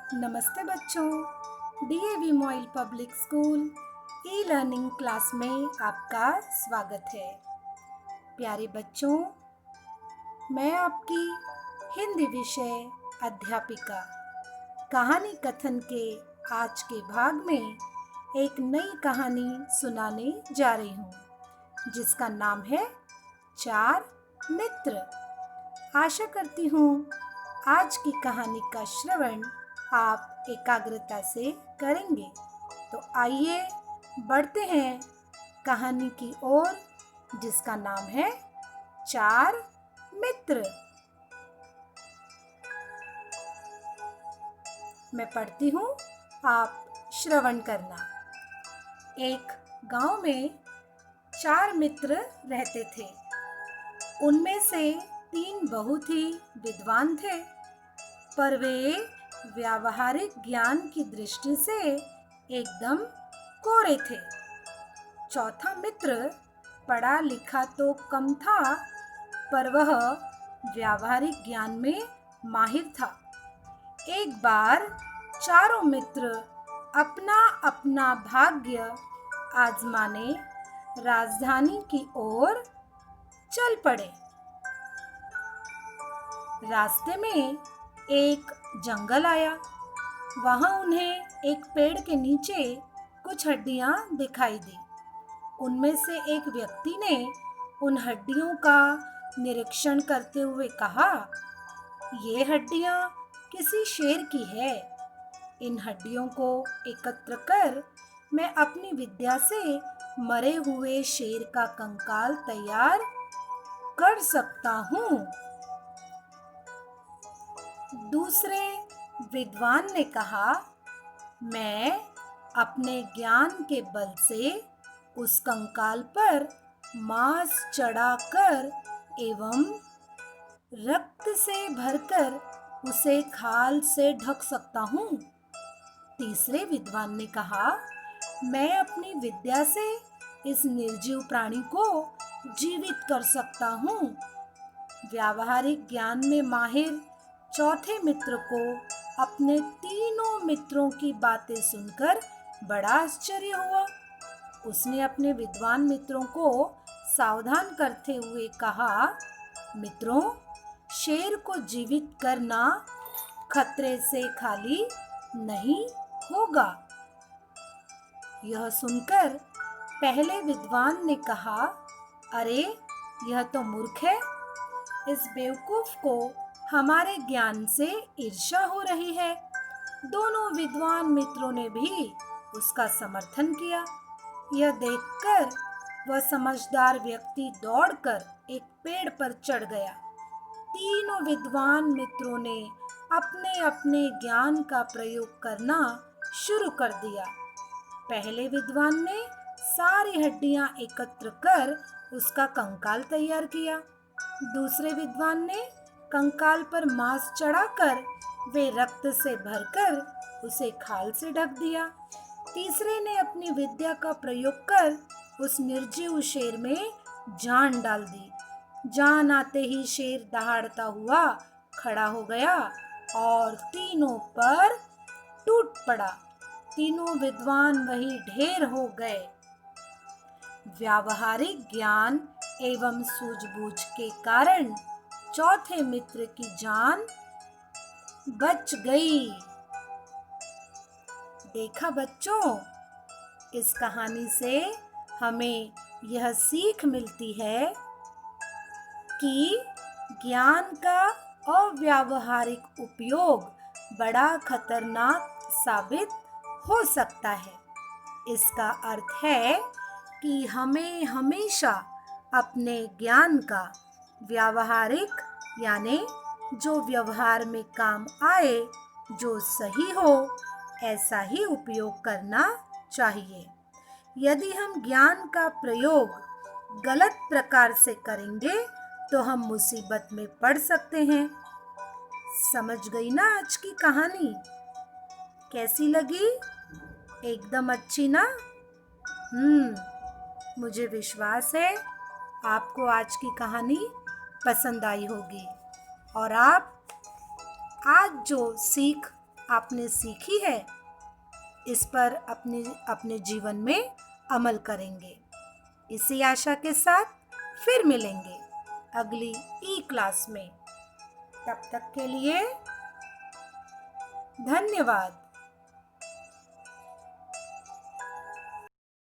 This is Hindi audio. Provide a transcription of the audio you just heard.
नमस्ते बच्चों। DAV MOIL public school e learning class में आपका स्वागत है। प्यारे बच्चों, मैं आपकी हिंदी विषय अध्यापिका कहानी कथन के आज के भाग में एक नई कहानी सुनाने जा रही हूँ, जिसका नाम है चार मित्र। आशा करती हूँ आज की कहानी का श्रवण आप एकाग्रता से करेंगे। तो आइए बढ़ते हैं कहानी की ओर, जिसका नाम है चार मित्र। मैं पढ़ती हूँ, आप श्रवण करना। एक गांव में चार मित्र रहते थे। उनमें से तीन बहुत ही विद्वान थे, पर वे व्यावहारिक ज्ञान की दृष्टि से एकदम कोरे थे। चौथा मित्र पढ़ा लिखा तो कम था, पर वह व्यावहारिक ज्ञान में माहिर था। एक बार चारों मित्र अपना अपना भाग्य आजमाने राजधानी की ओर चल पड़े। रास्ते में एक जंगल आया। वहां उन्हें एक पेड़ के नीचे कुछ हड्डियां दिखाई दी। उनमें से एक व्यक्ति ने उन हड्डियों का निरीक्षण करते हुए कहा, ये हड्डियां किसी शेर की है। इन हड्डियों को एकत्र कर मैं अपनी विद्या से मरे हुए शेर का कंकाल तैयार कर सकता हूँ। दूसरे विद्वान ने कहा, मैं अपने ज्ञान के बल से उस कंकाल पर मांस चढ़ाकर एवं रक्त से भरकर उसे खाल से ढक सकता हूँ। तीसरे विद्वान ने कहा, मैं अपनी विद्या से इस निर्जीव प्राणी को जीवित कर सकता हूँ। व्यावहारिक ज्ञान में माहिर चौथे मित्र को अपने तीनों मित्रों की बातें सुनकर बड़ा आश्चर्य हुआ। उसने अपने विद्वान मित्रों को सावधान करते हुए कहा, मित्रों, शेर को जीवित करना खतरे से खाली नहीं होगा। यह सुनकर पहले विद्वान ने कहा, अरे यह तो मूर्ख है। इस बेवकूफ को हमारे ज्ञान से ईर्ष्या हो रही है। दोनों विद्वान मित्रों ने भी उसका समर्थन किया। यह देखकर वह समझदार व्यक्ति दौड़कर एक पेड़ पर चढ़ गया। तीनों विद्वान मित्रों ने अपने अपने ज्ञान का प्रयोग करना शुरू कर दिया। पहले विद्वान ने सारी हड्डियां एकत्र कर उसका कंकाल तैयार किया। दूसरे विद्वान ने कंकाल पर मांस चढ़ाकर वे रक्त से भरकर उसे खाल से ढक दिया। तीसरे ने अपनी विद्या का प्रयोग कर उस निर्जीव शेर में जान डाल दी। जान आते ही शेर दहाड़ता हुआ खड़ा हो गया और तीनों पर टूट पड़ा। तीनों विद्वान वही ढेर हो गए। व्यावहारिक ज्ञान एवं सूझबूझ के कारण चौथे मित्र की जान बच गई। देखा बच्चों, इस कहानी से हमें यह सीख मिलती है कि ज्ञान का अव्यावहारिक उपयोग बड़ा खतरनाक साबित हो सकता है। इसका अर्थ है कि हमें हमेशा अपने ज्ञान का व्यावहारिक यानी जो व्यवहार में काम आए, जो सही हो, ऐसा ही उपयोग करना चाहिए। यदि हम ज्ञान का प्रयोग गलत प्रकार से करेंगे तो हम मुसीबत में पड़ सकते हैं। समझ गई ना आज की कहानी? कैसी लगी? एकदम अच्छी ना? मुझे विश्वास है आपको आज की कहानी पसंद आई होगी और आप आज जो सीख आपने सीखी है, इस पर अपने जीवन में अमल करेंगे। इसी आशा के साथ फिर मिलेंगे अगली ई क्लास में। तब तक के लिए धन्यवाद।